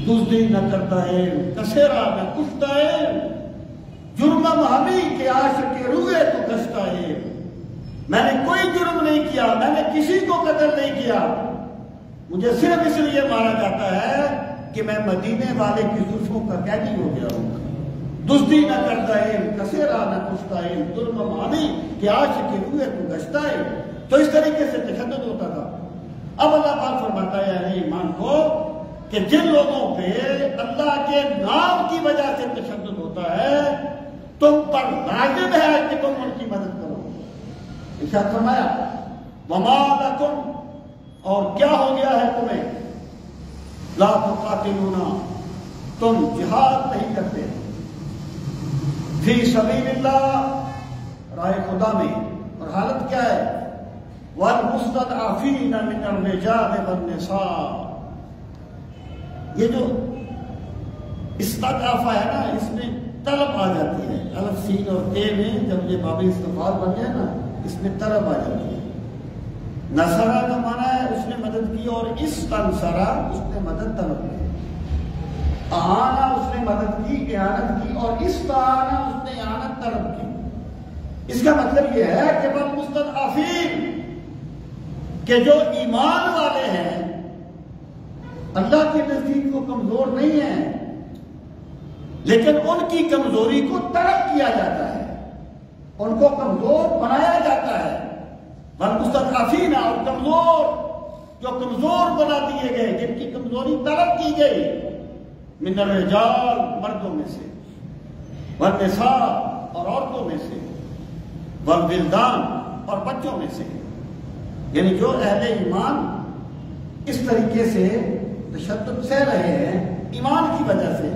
دزدی نہ کرتا ہے، کسیرا نہ کشتا ہے، جرمم ہمی کے عاشق روئے تو کشتا ہے۔ میں نے کوئی جرم نہیں کیا، میں نے کسی کو قتل نہیں کیا، مجھے صرف اس لیے مارا جاتا ہے کہ میں مدینے والے کی زلفوں کا قیدی ہو گیا ہوں۔ دزدی نہ کرتا ہے، کسیرا نہ کشتا ہے، جرمم ہمی کے عاشق روئے تو کشتا ہے۔ تو اس طریقے سے تشدد ہوتا تھا۔ اب اللہ پاک فرماتا ہے اہل ایمان کو کہ جن لوگوں پہ اللہ کے نام کی وجہ سے تشدد ہوتا ہے تم پر واجب ہے کہ تم ان کی مدد کرو۔ ارشاد فرمایا وما لکم، اور کیا ہو گیا ہے تمہیں، لا تقاتلون، تم جہاد نہیں کرتے، فی سبیل اللہ، راہ خدا میں، اور حالت کیا ہے، والمستضعفین من الرجال والنساء۔ یہ جو استضعفہ ہے نا، اس میں طلب آ جاتی ہے، الف سین اور تے میں جب یہ باب استفعال بن جائے نا اس میں طلب آ جاتی ہے۔ نصرہ کا معنی ہے اس نے مدد کی، اور استنصرہ اس نے مدد طلب کی، اعانہ اس نے مدد کی، اعانت کی، اور استعانہ اس نے اعانت طلب کی۔ اس کا مطلب یہ ہے کہ والمستضعفین، کہ جو ایمان والے ہیں، اللہ کے نزدیک وہ کمزور نہیں ہیں، لیکن ان کی کمزوری کو طلب کیا جاتا ہے، ان کو کمزور بنایا جاتا ہے۔ والمستضعفین، اور کمزور، جو کمزور بنا دیے گئے، جن کی کمزوری طلب کی گئی، من الرجال، مردوں میں سے، والنساء، اور عورتوں میں سے، والولدان، اور بچوں میں سے، یعنی جو اہل ایمان اس طریقے سے تشدد سہ رہے ہیں ایمان کی وجہ سے،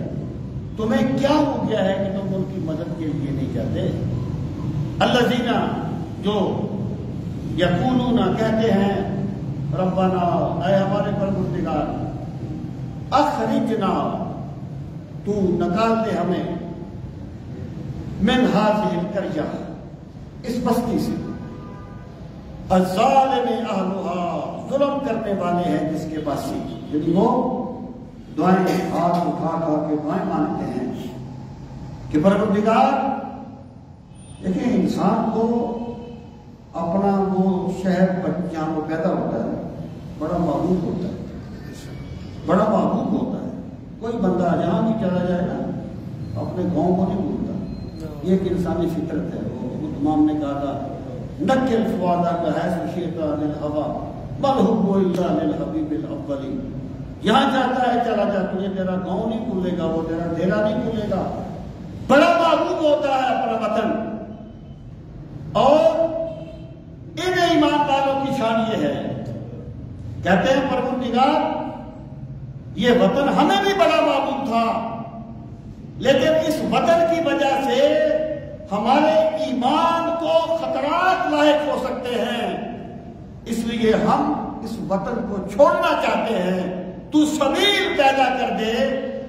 تمہیں کیا ہو گیا ہے کہ تم ان کی مدد کے لیے نہیں جاتے؟ الذین، جو یقولون، کہتے ہیں، ربنا، اے ہمارے پروردگار، اخرجنا، تو نکال دے ہمیں، من ہذہ القریہ، اس بستی سے، الظالم اہلھا، ظلم کرنے والے ہیں جس کے باسی، یعنی وہ دعائیں ہاتھ اٹھا کے دعائیں مانگتے ہیں کہ پروردگار، دیکھیں انسان کو اپنا وہ شہر جہاں وہ پیدا ہوتا ہے بڑا محبوب ہوتا ہے، بڑا محبوب ہوتا ہے۔ کوئی بندہ جہاں بھی چلا جائے نا اپنے گاؤں کو نہیں بھولتا، یہ ایک انسانی فطرت ہے۔ وہ تمام نے کہا تھا نکل فؤادہ کا حیث شئت عن الہویٰ بل حب الا للحبیب الاولی۔ یہاں جاتا ہے چلا جا، تجھے تیرا گاؤں نہیں بھولے گا، وہ تیرا ڈیرا نہیں بھولے گا۔ بڑا محبوب ہوتا ہے اپنا وطن۔ اور ان ایمان والوں کی شان یہ ہے، کہتے ہیں پروردگار یہ وطن ہمیں بھی بڑا محبوب تھا، لیکن اس وطن کی وجہ سے ہمارے ایمان کو خطرات لاحق ہو سکتے ہیں، اس لیے ہم اس وطن کو چھوڑنا چاہتے ہیں، تو سبیل پیدا کر دے،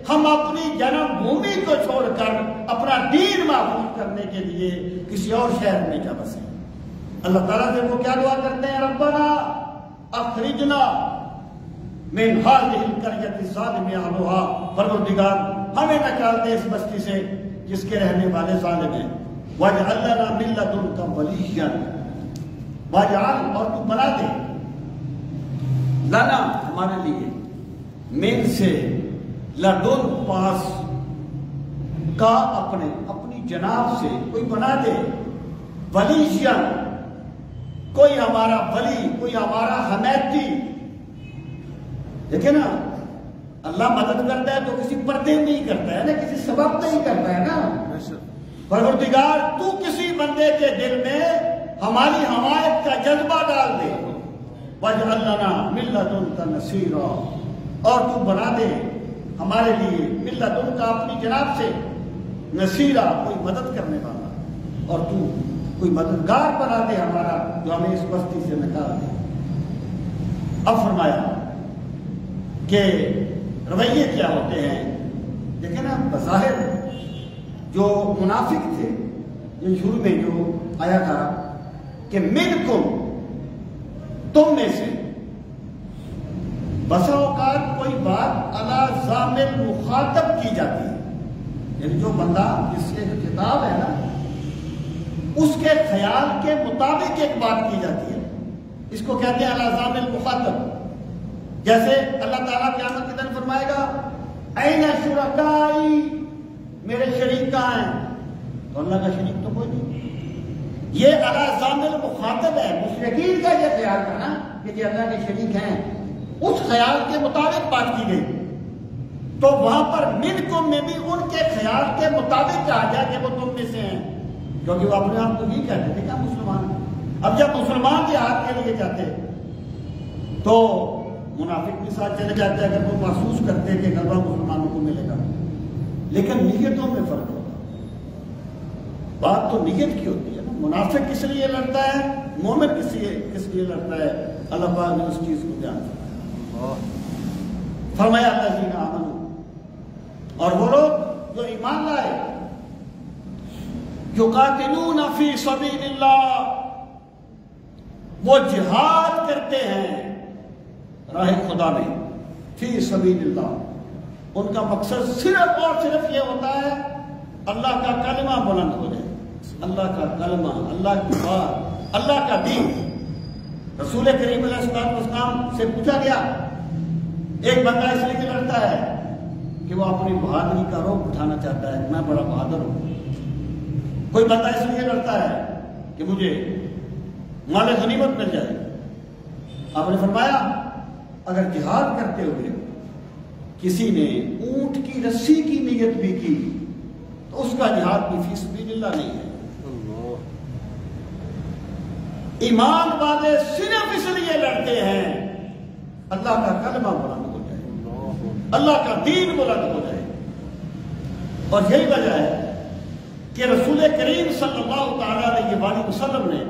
ہم اپنی جنم بھومی کو چھوڑ کر اپنا دین محفوظ کرنے کے لیے کسی اور شہر میں جا بسیں۔ اللہ تعالیٰ سے وہ کیا دعا کرتے ہیں، ربنا اخرجنا من هذه القرية الظالم اهلها، پروردگار ہمیں نکال دے اس بستی سے جس کے رہنے والے ظالم ہیں، واجعل لنا من لدنك وليا، واجعل، اور تو بنا دے، لنا ہمارے لیے، من سے، لدن پاس، کا اپنی جناب سے کوئی بنا دے، ولییا، کوئی ہمارا ولی، کوئی ہمارا حمیتی۔ دیکھیں نا اللہ مدد کرتا ہے تو کسی پردے میں نہیں کرتا ہے نا، کسی سبب سے ہی کرتا ہے نا۔ پروردگار تو کسی بندے کے دل میں ہماری حمایت کا جذبہ ڈال دے، واجعل لنا من لدنک نصیرا، اور تو بنا دے ہمارے لیے من لدنک، اپنی جناب سے، نصیرا، کوئی مدد کرنے والا، اور تو کوئی مددگار بنا دے ہمارا جو ہمیں اس بستی سے نکال دے۔ اب فرمایا کہ رویے کیا ہوتے ہیں، دیکھیں نا بظاہر جو منافق تھے، یہ شروع میں جو آیا تھا کہ منکم، تم میں سے، بسا اوقات کوئی بات علی ضامن مخاطب کی جاتی ہے، یعنی جو بندہ جس سے خطاب ہے نا اس کے خیال کے مطابق ایک بات کی جاتی ہے، اس کو کہتے ہیں علی ضامن مخاطب۔ جیسے اللہ تعالیٰ قیامت کے دن فرمائے گا این شرکائی، میرے شریک کہاں ہیں؟ تو اللہ کا شریک تو کوئی نہیں۔ یہ علی ضامن مخاطب ہے، مشرکین کا یہ خیال تھا نا کہ یہ اللہ کے شریک ہیں، اس خیال کے مطابق بات کی گئی۔ تو وہاں پر منکم میں بھی ان کے خیال کے مطابق کہا گیا کہ وہ تم میں سے ہیں، کیونکہ وہ اپنے آپ کو نہیں کہتے تھے کہ ہم مسلمان ہیں۔ اب جب مسلمان جہاد کے لیے جاتے تو منافق بھی ساتھ چلے جاتے اگر وہ محسوس کرتے کہ غلبہ مسلمانوں کو ملے گا، لیکن نیتوں میں فرق ہوتا۔ بات تو نیت کی ہوتی ہے نا، منافق کس لیے لڑتا ہے، مومن کس لیے لڑتا ہے، اللہ پاک نے اس چیز کو دھیان رکھا۔ فرمایا الذین آمنوا، اور وہ لوگ جو ایمان لائے، یقاتلون فی سبیل اللہ، وہ جہاد کرتے ہیں راہ خدا میں، فی سبیل اللہ، ان کا مقصد صرف اور صرف یہ ہوتا ہے اللہ کا کلمہ بلند ہو جائے، اللہ کا کلمہ، اللہ کی بات، اللہ کا دین۔ رسول کریم علیہ السلام سے پوچھا گیا، ایک بندہ اس لیے لڑتا ہے کہ وہ اپنی بہادری کا روپ اٹھانا چاہتا ہے، میں بڑا بہادر ہوں۔ کوئی بندہ اس لیے لڑتا ہے کہ مجھے مال غنیمت مل جائے۔ آپ نے فرمایا اگر جہاد کرتے ہوئے کسی نے اونٹ کی رسی کی نیت بھی کی تو اس کا جہاد بھی فی سبیل اللہ نہیں ہے۔ ایمان والے صرف اس لیے لڑتے ہیں اللہ کا کلمہ بلند ہو جائے، اللہ کا دین بلند ہو جائے۔ اور یہی وجہ ہے کہ رسول کریم صلی اللہ تعالی علیہ وآلہ وسلم نے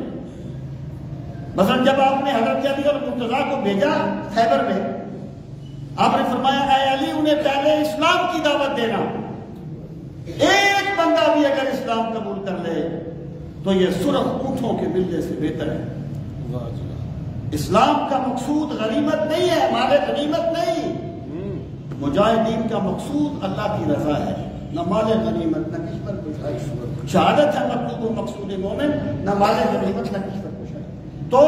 مثلا جب آپ نے حضرت علی اور مرتضیٰ کو بھیجا خیبر میں، آپ نے فرمایا اے علی انہیں پہلے اسلام کی دعوت دینا، ایک بندہ بھی اگر اسلام قبول کر لے تو یہ سرخ اونٹوں کے ملنے سے بہتر ہے۔ اسلام کا مقصود غنیمت نہیں ہے، مال غنیمت نہیں، مجاہدین کا مقصود اللہ کی رضا ہے، نہ مال غنیمت نہ کس پر کشائی، شہادت ہے مطلوب و مقصود مومن، نہ مال غنیمت نہ کس پر کشائی۔ تو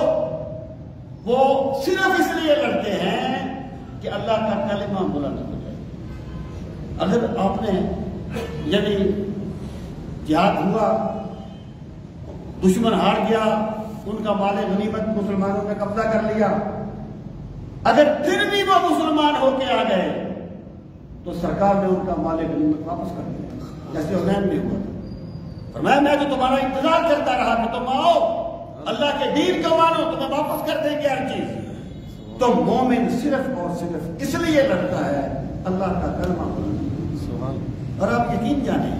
وہ صرف اس لیے لڑتے ہیں کہ اللہ کا کلمہ بلند ہو جائے۔ اگر آپ نے یعنی جہاد ہوا، دشمن ہار گیا، ان کا مال غنیمت مسلمانوں نے قبضہ کر لیا، اگر پھر بھی وہ مسلمان ہو کے آ گئے تو سرکار نے ان کا مال غنیمت واپس کر دیا، جیسے حنین میں ہوا تھا۔ فرمایا میں تو تمہارا انتظار کرتا رہا کہ تم آؤ، اللہ کے دین کو مانو، تمہیں واپس کر دیں گے ہر چیز۔ تو مومن صرف اور صرف اس لیے لڑتا ہے اللہ کا کلمہ بلند۔ اور آپ یقین جانیں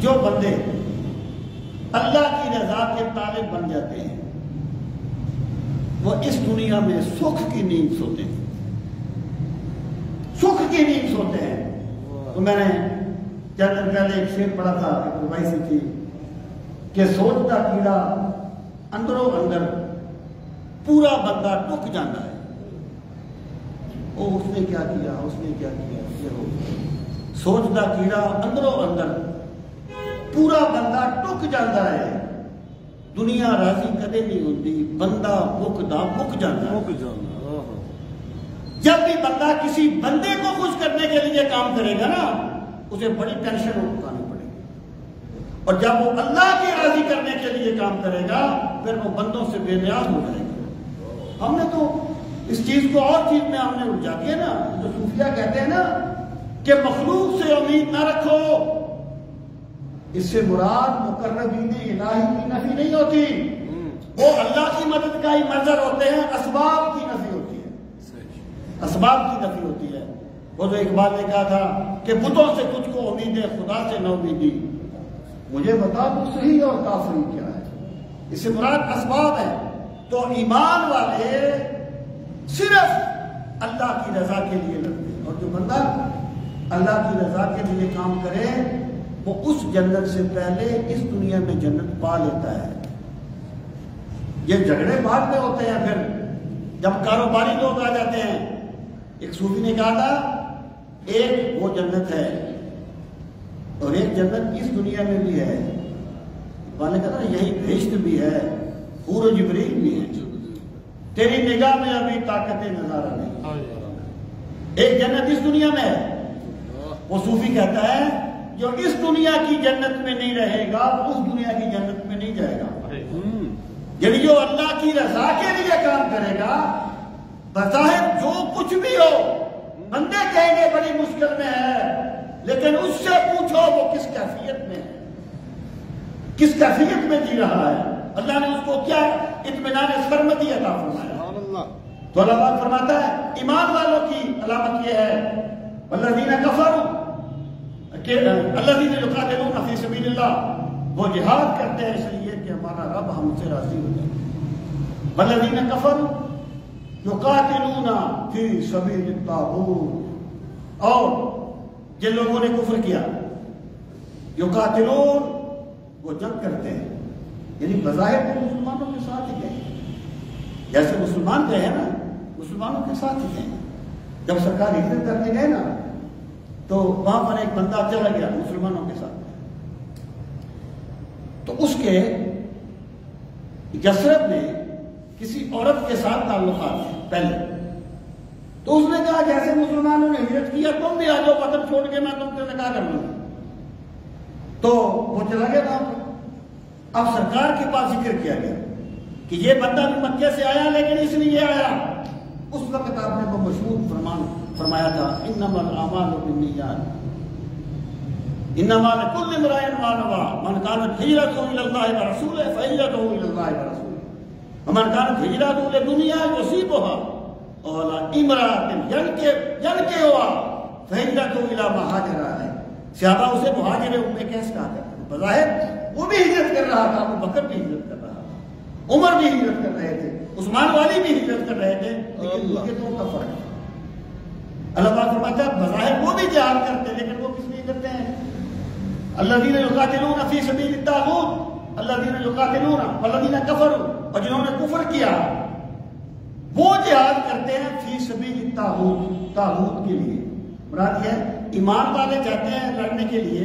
جو بندے اللہ کی رضا کے طالب بن جاتے ہیں وہ اس دنیا میں سکھ کی نیند سوتے ہیں، سکھ کی نیند سوتے ہیں۔ تو میں نے چند دن پہلے ایک شعر پڑھا تھا، ایک ربائی سی تھی کہ سوچتا کیڑا اندروں اندر پورا بندہ ٹک جاتا ہے، او اس نے کیا کیا، اس نے کیا کیا، یہ ہو گیا۔ سوچتا کیڑا اندروں اندر پورا بندہ ٹک جاتا ہے، دنیا راضی کدے نہیں ہوتی، بندہ مکدا مک جاتا ہے۔ جب بھی بندہ کسی بندے کو خوش کرنے کے لیے کام کرے گا نا اسے بڑی ٹینشن اٹھانی پڑے گی، اور جب وہ اللہ کی راضی کرنے کے لیے کام کرے گا پھر وہ بندوں سے بے نیاز ہو جائے گا۔ ہم نے تو اس چیز کو اور چیز میں ہم نے الجھا دیا نا، جو صوفیہ کہتے ہیں نا کہ مخلوق سے امید نہ رکھو، اس سے مراد مقربین الہی کی نفی نہیں ہوتی، وہ اللہ کی مدد کا ہی منظر ہوتے ہیں، اسباب کی نفی ہوتی ہے، اسباب کی نفی ہوتی ہے۔ وہ جو اقبال نے کہا تھا کہ بتوں سے تجھ کو امید ہے، خدا سے نہ امیدی، مجھے بتا تو صحیح اور کافری کیا ہے، اس سے مراد اسباب ہے۔ تو ایمان والے صرف اللہ کی رضا کے لیے لڑتے ہیں، اور جو بندہ اللہ کی رضا کے لیے کام کرے وہ اس جنت سے پہلے اس دنیا میں جنت پا لیتا ہے۔ یہ جھگڑے بعد میں ہوتے ہیں، پھر جب کاروباری لوگ آ جاتے ہیں ایک صوفی نے کہا تھا ایک وہ جنت ہے اور ایک جنت اس دنیا میں بھی ہے. نے کہا یہی بہشت بھی ہے, حور و جبریل بھی ہے, تیری نگاہ میں ابھی طاقت نظارہ نہیں. ایک جنت اس دنیا میں ہے. وہ صوفی کہتا ہے جو اس دنیا کی جنت میں نہیں رہے گا اس دنیا کی جنت میں نہیں جائے گا. یعنی جو اللہ کی رضا کے لیے کام کرے گا, بظاہر جو کچھ بھی ہو بندے کہیں گے بڑی مشکل میں ہے, لیکن اس سے پوچھو وہ کس کیفیت میں ہے, کس کیفیت میں جی رہا ہے. اللہ نے اس کو کیا اطمینان سرمدی عطا فرمایا. تو اللہ پاک فرماتا ہے ایمان والوں کی علامت یہ ہے والذین کفروا الذین یقاتلون فی سبیل اللہ, وہ جہاد کرتے ہیں اس لیے کہ ہمارا رب ہم سے راضی ہو جائے. والذین کفروا یقاتلون فی سبیل الطاغوت, اور جن لوگوں نے کفر کیا یقاتلون وہ جنگ کرتے ہیں, یعنی بظاہر تو مسلمانوں کے ساتھ ہی گئے, جیسے مسلمان گئے ہیں نا مسلمانوں کے ساتھ ہی گئے. جب سرکار ہجرت کرنے گئے نا تو وہاں پر ایک بندہ چلا گیا مسلمانوں کے ساتھ, تو اس کے یثرب میں کسی عورت کے ساتھ تعلقات تھے پہلے. تو اس نے کہا جیسے مسلمانوں نے ہجرت کیا تم بھی آ جاؤ وطن چھوڑ کے میں تم سے نکاح کر لوں. تو وہ چلا گیا وہاں پر. اب سرکار کے پاس ذکر کیا گیا کہ یہ بندہ بھی مکے سے آیا لیکن اس لیے آیا. اس وقت آپ نے وہ مشہور فرمان فرمایا تھا انما الاعمال بالنیات انما لكل امرئ ما نوى من كانت هجرته الى الله ورسوله فهجرته الى الله ورسوله ومن كانت هجرته لدنيا يصيبها ولا امرأة ينكحها فهجرته الى ما هاجر اليه. صحابہ اسے مہاجر میں کیسے کہا کرتے ہیں؟ بظاہر وہ بھی ہجرت کر رہا تھا, ابو بکر بھی ہجرت کر رہا تھا, عمر بھی ہجرت کر رہے تھے, عثمان والی بھی ہجرت کر رہے تھے, لیکن ہجرتوں کا فرق ہے. اللہ پاک فرماتا ہے بظاہر وہ بھی جہاد کرتے ہیں لیکن وہ کس لیے کرتے ہیں؟ الذین یقاتلون فی سبیل الطاغوت الذین یقاتلون والذین کفروا, اور جنہوں نے کفر کیا وہ جہاد کرتے ہیں فی سبیل الطاغوت, طاغوت کے لیے. مراد یہ ہے ایمان والے جاتے ہیں لڑنے کے لیے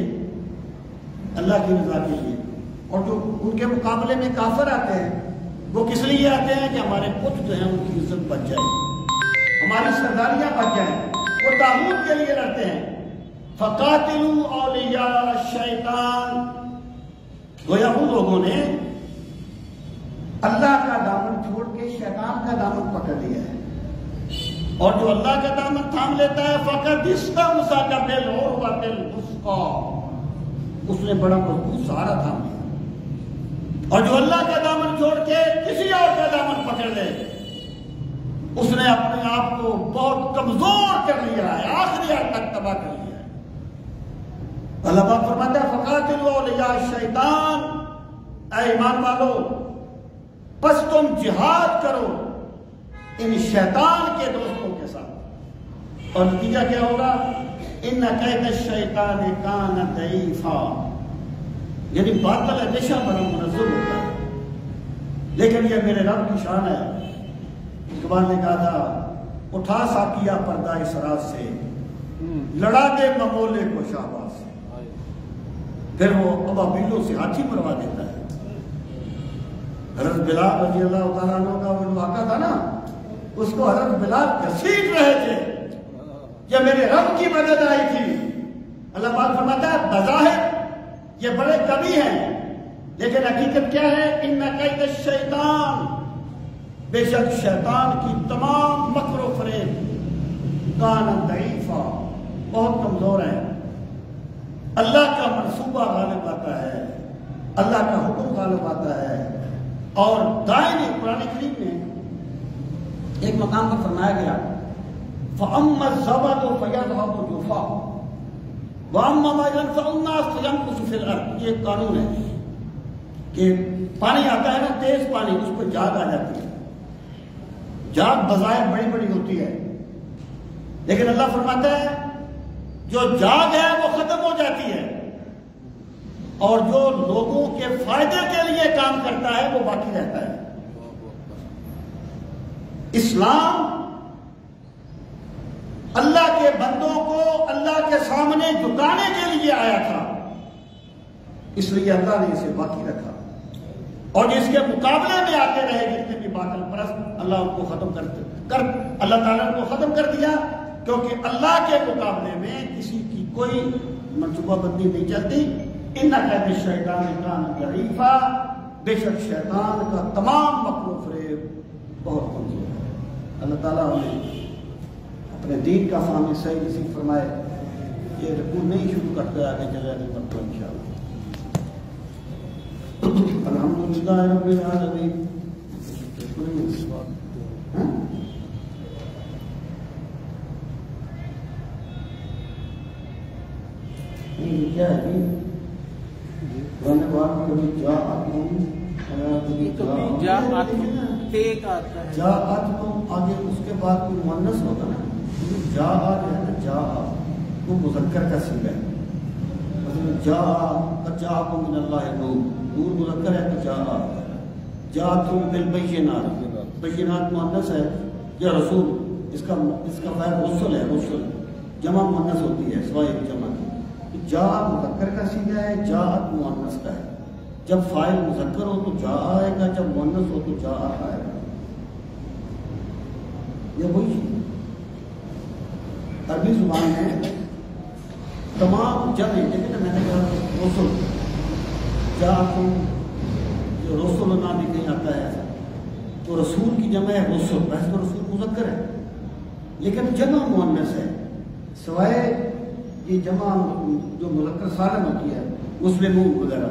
اللہ کی رضا کے لیے, اور جو ان کے مقابلے میں کافر آتے ہیں وہ کس لیے آتے ہیں کہ ہمارے بت جو ہیں ان کی عزت بچ جائے, ہماری سرداریاں بچ جائیں. وہ طاغوت کے لیے لڑتے ہیں. فقاتلوا اولیاء الشیطان, گویا ان لوگوں نے اللہ کا دامن چھوڑ کے شیطان کا دامن پکڑ لیا ہے, اور جو اللہ کا دامن تھام لیتا ہے فقط استمسک بالعروۃ الوثقی, اس نے بڑا مضبوط سہارا تھام لیا. اور جو اللہ کا دامن چھوڑ کے کسی اور کا دامن پکڑ لے اس نے اپنے آپ کو بہت کمزور کر لیا ہے, آخری حد تک تباہ کر لیا ہے. اللہ پاک فرماتا ہے فقاتلوا اولیاء الشیطان, اے ایمان والو پس تم جہاد کرو ان شیطان کے دوستوں کے ساتھ. اور نتیجہ کیا ہوگا؟ ان کید الشیطان کان ضعیفا, یعنی باطل ہمیشہ بڑا منظم ہوتا ہے لیکن یہ میرے رب کی شان ہے. اقبال نے کہا تھا اٹھا ساکیا پردہ اسرار سے, لڑا دے ممولے کو شہباز سے. پھر وہ ابابیلوں سے ہاتھی مروا دیتا ہے. حضرت بلال رضی اللہ تعالیٰ عنہ کا وہ واقعہ تھا نا, اس کو حضرت بلال گھسیٹ رہے تھے, یہ میرے رب کی مدد آئی تھی. اللہ پاک فرماتا ہے بظاہر یہ بڑے کبھی ہیں لیکن حقیقت کیا ہے؟ ان کید الشیطان, بے شک شیطان کی تمام مکر و فریب کان ضعیفا, بہت کمزور ہے. اللہ کا منصوبہ غالب آتا ہے, اللہ کا حکم غالب آتا ہے. اور دائمی قرآن کریم میں ایک مقام پر فرمایا گیا فَأَمَّا الزَّبَدُ فَيَذْهَبُ جُفَاءً وَأَمَّا مَا يَنفَعُ النَّاسَ فَيَمْكُثُ فِي الْأَرْضِ. یہ ایک قانون ہے کہ پانی آتا ہے نا, تیز پانی, اس پہ جاگ آ جاتی ہے. جاگ بظاہر بڑی بڑی ہوتی ہے لیکن اللہ فرماتا ہے جو جاگ ہے وہ ختم ہو جاتی ہے, اور جو لوگوں کے فائدے کے لیے کام کرتا ہے وہ باقی رہتا ہے. اسلام کے بندوں کو اللہ کے سامنے جھکانے کے لیے آیا تھا، اس لیے اللہ نے اسے باقی رکھا، اور جس کے مقابلے میں آتے رہے جتنے بھی باطل پرست، اللہ ان کو ختم کر اللہ تعالیٰ نے کو ختم کر دیا، کیونکہ اللہ کے مقابلے میں کسی کی کوئی منصوبہ بندی نہیں چلتی۔ ان قید الشیطان کان ضعیفا، بے شک شیطان کا تمام مکر و فریب بہت کمزور ہے۔ اللہ تعالیٰ ہمیں اپنے دین کا فہم صحیح نصیب فرمائے۔ یہ رکوع نہیں شروع کرتے آگے چلے آگے تب تو انشاءاللہ۔ الحمدللہ رب العالمین۔ کیا ہے آگے اس کے بعد کوئی مؤنث ہوگا نا، جا جو ہے نا، جا وہ مذکر کا صیغہ ہے، مطلب جاءکم من اللہ نور، نور مذکر ہے تو جاءکم بالبینات، بینات مؤنث ہے، یا رسول اس کا فاعل رسل ہے، رسل جمع مؤنث ہوتی ہے سوائے جمع کی۔ جا مذکر کا صیغہ ہے، جاءت مؤنث کا ہے۔ جب فاعل مذکر ہو تو جا آئے گا، جب مؤنث ہو تو جا آئے گا، یہ وہی چیز۔ عربی زبان میں تمام جمع، دیکھیں نا میں نے کہا رسل، جاءکم، جو رسول نام بھی کہیں آتا ہے ایسا، تو رسول کی جمع ہے رسل، ویسے تو رسول مذکر ہے لیکن جمع مؤنث ہے، سوائے یہ جمع جو مذکر سالم ہوتی ہے، مسلمون وغیرہ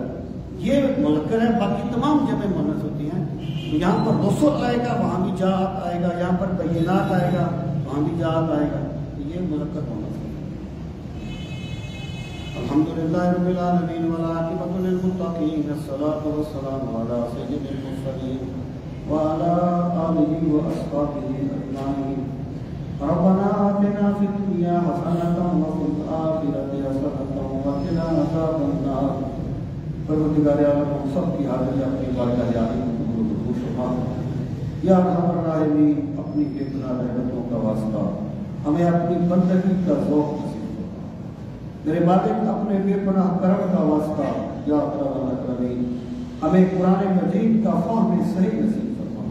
یہ مذکر ہے، باقی تمام جمع مؤنث ہوتی ہیں۔ تو یہاں پر رسل آئے گا، وہاں بھی جاءت آئے گا، یہاں پر بینات آئے گا، وہاں بھی جاءت آئے گا، تو یہ مذکر مؤنث ہے۔ الحمدللہ رب العالمین والعاقبۃ للمتقین، الصلاۃ والسلام علی سید المرسلین وعلی آلہ واصحابہ اجمعین۔ ربنا آتنا فی الدنیا حسنۃ وفی الآخرۃ حسنۃ وقنا عذاب النار۔ پروردگار عالم ہم سب کی حاضری اپنی بارگاہ عالی میں قبول فرما۔ یا ارحم الراحمین، اپنی بے پناہ رحمتوں کا واسطہ ہمیں اپنی بندگی کا ذوق نصیب فرما۔ میرے مالک اپنے بے پناہ کرم کا واسطہ یا اکرم الاکرمین ہمیں قرآن مجید کا فہم صحیح نصیب فرما۔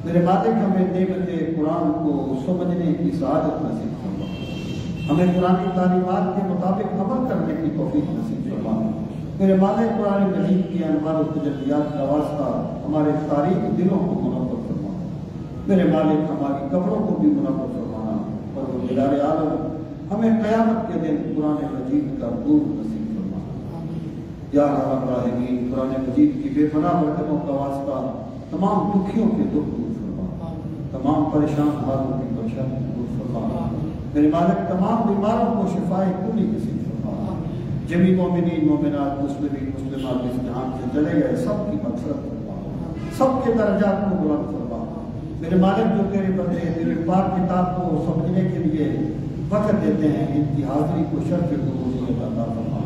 میرے مالک ہمیں نعمت قرآن کو سمجھنے کی سعادت نصیب فرما، ہمیں قرآن کی تعلیمات کے مطابق عمل کرنے کی توفیق نصیب فرما۔ میرے مالک قرآن مجید کی انوار و تجلیات کا واسطہ ہمارے تاریخ دلوں کو منور فرما۔ میرے مالک ہماری قبروں کو بھی منور فرمانا، اور وہ بلال عالم ہمیں قیامت کے دن قرآن مجید کا نور نصیب فرما۔ یا ارحم الراحمین، قرآن مجید کی بے پناہ برکتوں کا واسطہ تمام دکھیوں کے دکھ دور فرما، تمام پریشان حالوں کی پریشانی دور فرما۔ میرے مالک تمام بیماروں کو شفائے کلی نصیب فرما۔ جمی مومنین مومنات مسلمین مسلمات اس جہان سے چلے گئے سب کی مغفرت فرما، سب کے درجات کو بلند فرما۔ میرے مالک جو تیرے بندے تیرے پاک کتاب کو سمجھنے کے لیے وقت دیتے ہیں، ان کی حاضری کو شرف قبولیت عطا فرما۔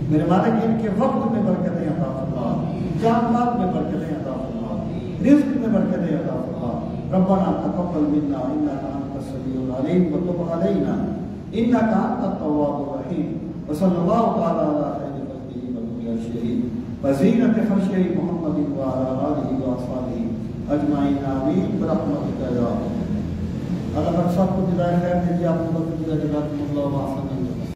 میرے مالک ان کے وقت میں برکتیں عطا فرما، جان مال میں برکتیں عطا فرما، رزق میں برکتیں عطا فرما۔ ربنا تقبل منا انك انت السميع العليم وتب علينا انك انت التواب الرحيم، وصلى الله تعالى على خير خلقه ونبي الشهيد وزينة فرشه محمد وعلى آله وأصحابه أجمعين آمين برحمتك يا رب۔ اللہ سب کو جزائے خیر دیجیے، آپ کو